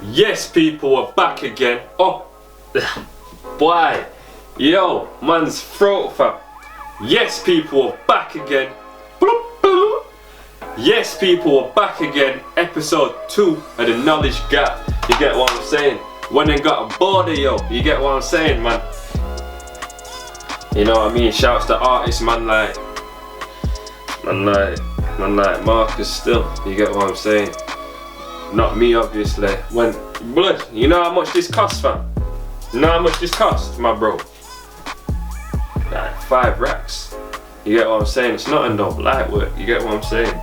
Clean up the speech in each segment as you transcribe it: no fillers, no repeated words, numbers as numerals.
Yes, people, we're back again. Oh, boy, yo, man's throat fam. Yes, people, we're back again. Yes, people, we're back again. Episode 2 of the Knowledge Gap. You get what I'm saying? When they got a border, yo. You get what I'm saying, man? You know what I mean? Shouts to artists, man like Marcus still. You get what I'm saying? Not me, obviously. When blood, you know how much this costs, fam? You know how much this costs, my bro? Like 5 racks. You get what I'm saying? It's not enough light work. You get what I'm saying?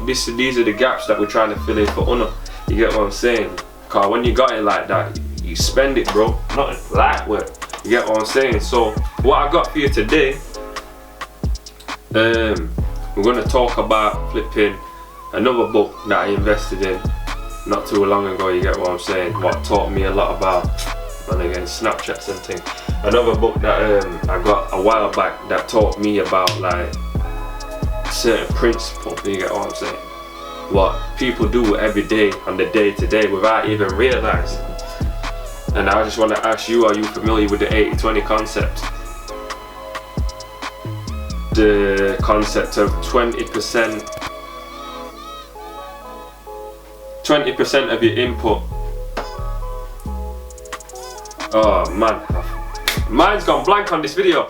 These are the gaps that we're trying to fill in for Uno. You get what I'm saying? Cause when you got it like that, you spend it, bro. Not light work. You get what I'm saying? So what I got for you today, we're gonna talk about flipping another book that I invested in not too long ago. You get what I'm saying? What taught me a lot about, and again, Snapchats and things. Another book that I got a while back that taught me about like certain principles. You get what I'm saying? What people do every day on the day to day without even realizing. And I just want to ask you, are you familiar with the 80-20 concept? The concept of 20% of your input. Oh man, mine's gone blank on this video.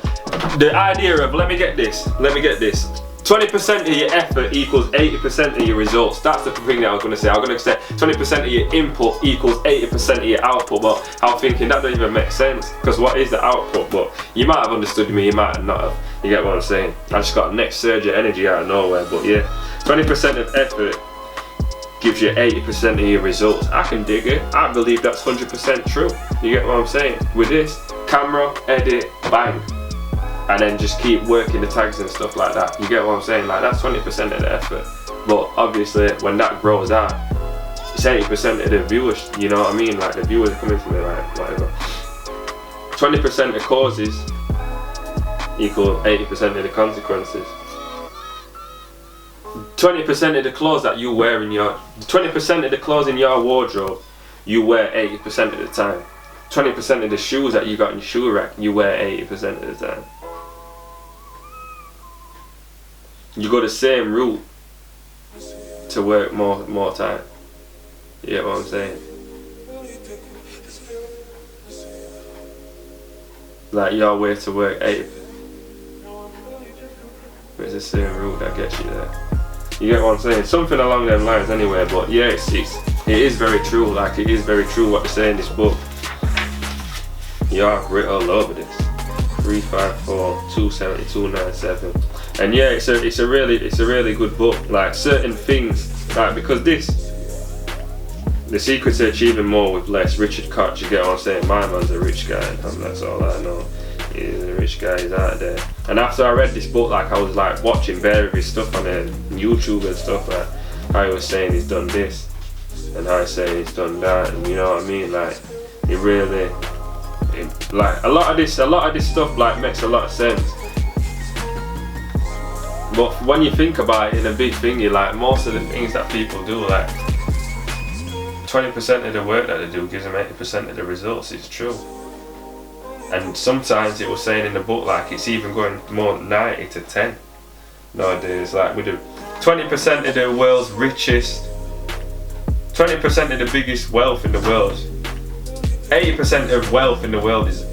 The idea of, let me get this. 20% of your effort equals 80% of your results. That's the thing that I was going to say. I was going to say 20% of your input equals 80% of your output, but I'm thinking that doesn't even make sense, because what is the output? But you might have understood me, you might have not have. You get what I'm saying? I just got a next surge of energy out of nowhere, but yeah. 20% of effort gives you 80% of your results. I can dig it. I believe that's 100% true. You get what I'm saying? With this, camera, edit, bang. And then just keep working the tags and stuff like that. You get what I'm saying? Like, that's 20% of the effort. But obviously, when that grows out, it's 80% of the viewers. You know what I mean? Like, the viewers are coming from it, like, whatever. 20% of causes equal 80% of the consequences. 20% of the clothes that you wear in your... 20% of the clothes in your wardrobe, you wear 80% of the time. 20% of the shoes that you got in your shoe rack, you wear 80% of the time. You go the same route to work more time. You get what I'm saying? Like, your way to work 80. It's the same route that gets you there. You get what I'm saying? Something along them lines anyway, but yeah, it is very true. Like, it is very true what they say in this book. Yeah, I've written all over this. 354-270-297. And yeah, it's a really good book. Like, certain things, like, because the secret to achieving more with less, Richard Koch, you get what I'm saying? My man's a rich guy, and that's all I know. He's a rich guy, he's out there. And after I read this book, like, I was like watching bare of his stuff on YouTube and stuff, like how he was saying he's done this and how he's saying he's done that, and you know what I mean? Like, it really, like, a lot of this stuff like makes a lot of sense. But when you think about it in a big thing, you like, most of the things that people do, like 20% of the work that they do gives them 80% of the results. It's true. And sometimes it was saying in the book, like, it's even going more 90 to 10 nowadays. Like, with the 20% of the world's richest, 20% of the biggest wealth in the world, 80% of wealth in the world is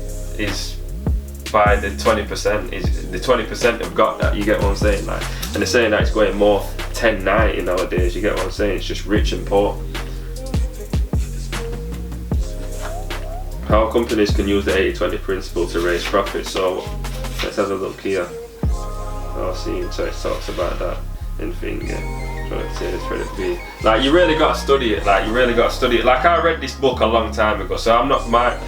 by the 20%, is the 20% have got that. You get what I'm saying? Like, and they're saying that it's going more 10-90 nowadays. You get what I'm saying? It's just rich and poor. How companies can use the 80-20 principle to raise profits. So let's have a look here. I'll see. So it talks about that in thing. Like, you really got to study it. Like, I read this book a long time ago, so I'm not, my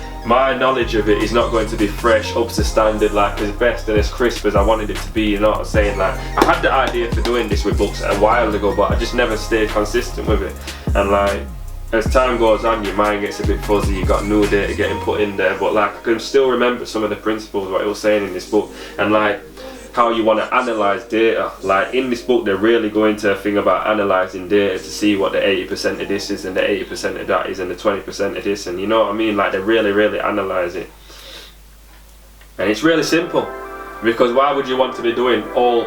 knowledge of it is not going to be fresh, up to standard, like as best and as crisp as I wanted it to be. You know what I'm saying? Like, I had the idea for doing this with books a while ago, but I just never stayed consistent with it. And like, as time goes on, your mind gets a bit fuzzy, you got new data getting put in there, but like, I can still remember some of the principles, what it was saying in this book. And like, how you want to analyze data. Like in this book, they really go into a thing about analyzing data to see what the 80% of this is and the 80% of that is and the 20% of this, and you know what I mean? Like they really analyze it. And it's really simple, because why would you want to be doing all,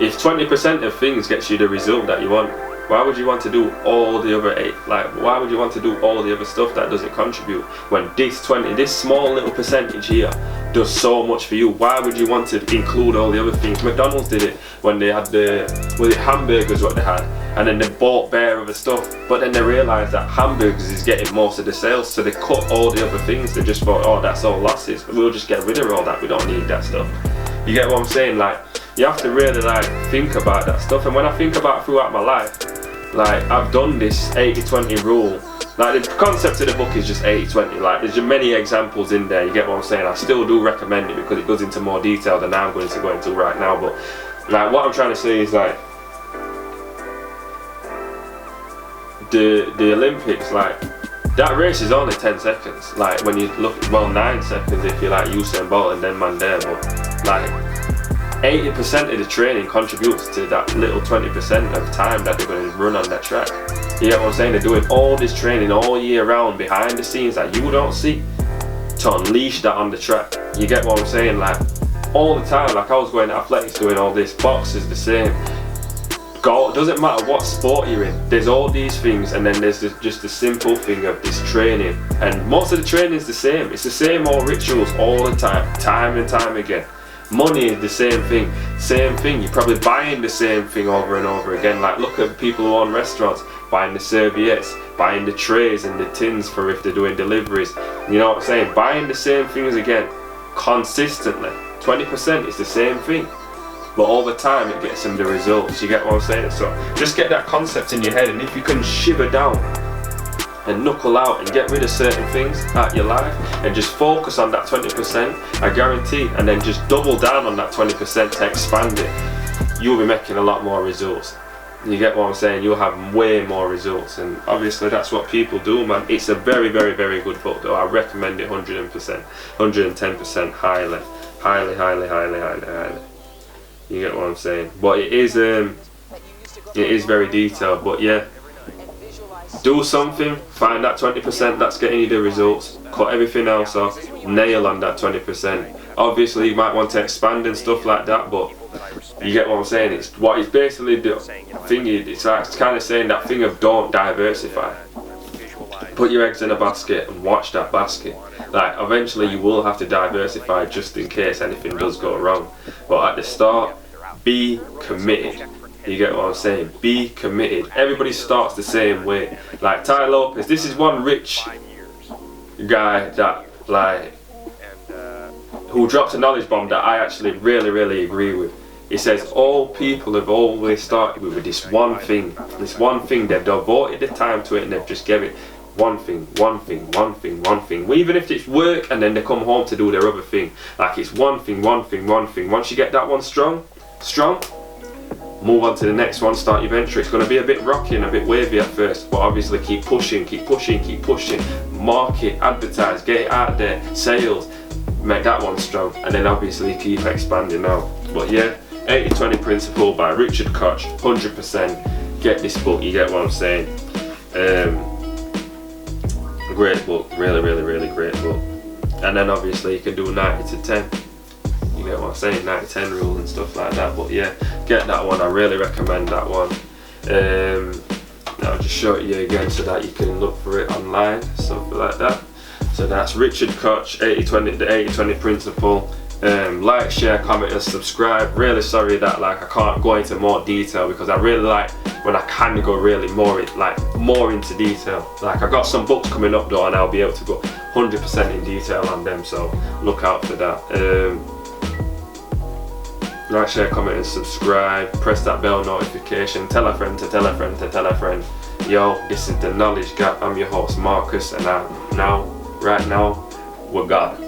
if 20% of things gets you the result that you want, why would you want to do all the other 8? Like, why would you want to do all the other stuff that doesn't contribute when this small little percentage here does so much for you? Why would you want to include all the other things? McDonald's did it when they had the hamburgers, what they had, and then they bought bare other stuff, but then they realised that hamburgers is getting most of the sales, so they cut all the other things. They just thought, oh, that's all losses, we'll just get rid of all that, we don't need that stuff. You get what I'm saying? Like, you have to really like think about that stuff. And when I think about throughout my life, like I've done this 80-20 rule. Like the concept of the book is just 80-20. Like there's just many examples in there, you get what I'm saying? I still do recommend it because it goes into more detail than I'm going to go into right now. But like what I'm trying to say is like the Olympics, like that race is only 10 seconds. Like when you look, well 9 seconds if you like Usain Bolt and then man there, but like 80% of the training contributes to that little 20% of time that they're going to run on that track. You get what I'm saying? They're doing all this training all year round behind the scenes that you don't see to unleash that on the track. You get what I'm saying? Like all the time, like I was going to athletics doing all this, box is the same. Golf, doesn't matter what sport you're in, there's all these things, and then there's just the simple thing of this training. And most of the training is the same. It's the same old rituals all the time and time again. Money is the same thing. You're probably buying the same thing over and over again. Like look at people who own restaurants, buying the serviettes, buying the trays and the tins for if they're doing deliveries. You know what I'm saying? Buying the same things again, consistently. 20% is the same thing, but over time it gets them the results. You get what I'm saying? So just get that concept in your head, and if you can shiver down and knuckle out and get rid of certain things out of your life and just focus on that 20%, I guarantee, and then just double down on that 20% to expand it, you'll be making a lot more results. You get what I'm saying? You'll have way more results, and obviously that's what people do, man. It's a very good book though. I recommend it 100%, 110%, highly. You get what I'm saying? But it is very detailed, but yeah. Do something, find that 20% that's getting you the results, cut everything else off, nail on that 20%. Obviously you might want to expand and stuff like that, but you get what I'm saying? It's basically the thing, it's like kind of saying that thing of don't diversify. Put your eggs in a basket and watch that basket. Like eventually you will have to diversify just in case anything does go wrong. But at the start, be committed. You get what I'm saying? Be committed. Everybody starts the same way. Like Ty Lopez, this is one rich guy that like who drops a knowledge bomb that I actually really agree with. He says all people have always started with this one thing. They've devoted the time to it and they've just given it one thing. Well, even if it's work and then they come home to do their other thing. Like it's one thing. Once you get that one strong, move on to the next one, start your venture. It's going to be a bit rocky and a bit wavy at first, but obviously keep pushing. Market, advertise, get it out there, sales, make that one strong, and then obviously keep expanding out. But yeah, 80-20 principle by Richard Koch, 100%. Get this book, you get what I'm saying? Great book, really great book. And then obviously you can do 90-10. You get what I'm saying, 90-10 rule and stuff like that. But yeah, get that one, I really recommend that one. I'll just show it you again so that you can look for it online, stuff like that. So that's Richard Koch, 80-20, the 80-20 principle. Like, share, comment and subscribe. Really sorry that like I can't go into more detail, because I really like when I can go really more into detail. Like I got some books coming up though, and I'll be able to go 100% in detail on them, so look out for that. Like, share, comment and subscribe. Press that bell notification. Tell a friend to tell a friend to tell a friend. Yo, this is the Knowledge Gap. I'm your host Marcus, and right now, we're God.